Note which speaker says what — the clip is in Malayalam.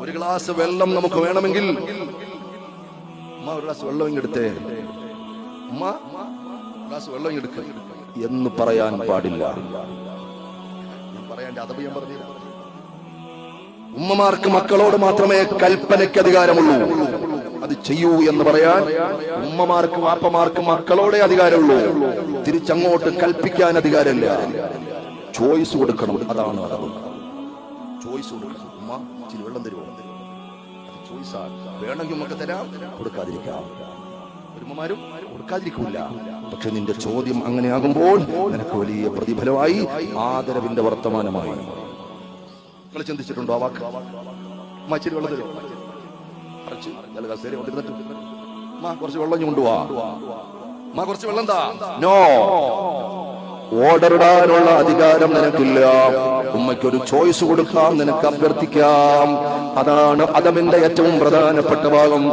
Speaker 1: ഒരു ഗ്ലാസ് വെള്ളം നമുക്ക് വേണമെങ്കിൽ ഉമ്മ ഒരു ഗ്ലാസ് വെള്ളം ഇങ്ങെടുത്തേ, ഉമ്മ ഗ്ലാസ് വെള്ളം ഇങ്ങെടുക്ക എന്ന് പറയാൻ പാടില്ല. ഞാൻ പറയാൻ അതവ് ഞാൻ പറഞ്ഞു. ഉമ്മമാർക്ക് മക്കളോട് മാത്രമേ കൽപ്പനയ്ക്ക് അധികാരമുള്ളൂ. അത് ചെയ്യൂ എന്ന് പറയാൻ ഉമ്മമാർക്ക് വാപ്പമാർക്ക് മക്കളോടെ അധികാരമുള്ളൂ. തിരിച്ചങ്ങോട്ട് കൽപ്പിക്കാൻ അധികാരമില്ല. ചോയ്സ് കൊടുക്കണം. അതാണ് അതവ്. ചോയ്സ് കൊടുക്കണം. ഉമ്മ ഇച്ചിരി വെള്ളം തരുമോ? അത് ചോയ്സാണ്. വേണമെങ്കിൽ നമുക്ക് തരാം, കൊടുക്കാതിരിക്കാം. ഉമ്മമാരും കൊടുക്കാതിരിക്കില്ല. പക്ഷെ നിന്റെ ചോദ്യം അങ്ങനെയാകുമ്പോൾ നിനക്ക് വലിയ പ്രതിഫലമായി, ആദരവിന്റെ വർത്തമാനമായി. നിങ്ങൾ ചിന്തിച്ചിട്ടുണ്ടോ ആ വാക്ക്? ഇച്ചിരി വെള്ളം തരുമോ? കുറച്ച് വെള്ളം കൊണ്ടുപോവാ, കുറച്ച് വെള്ളം താ. നോ, ഓർഡർ ഇടാനുള്ള അധികാരം നിനക്കില്ല. ഉമ്മയ്ക്കൊരു ചോയ്സ് കൊടുക്കാം, നിനക്ക് അഭ്യർത്ഥിക്കാം. അതാണ് അദബിന്റെ ഏറ്റവും പ്രധാനപ്പെട്ട ഭാഗം.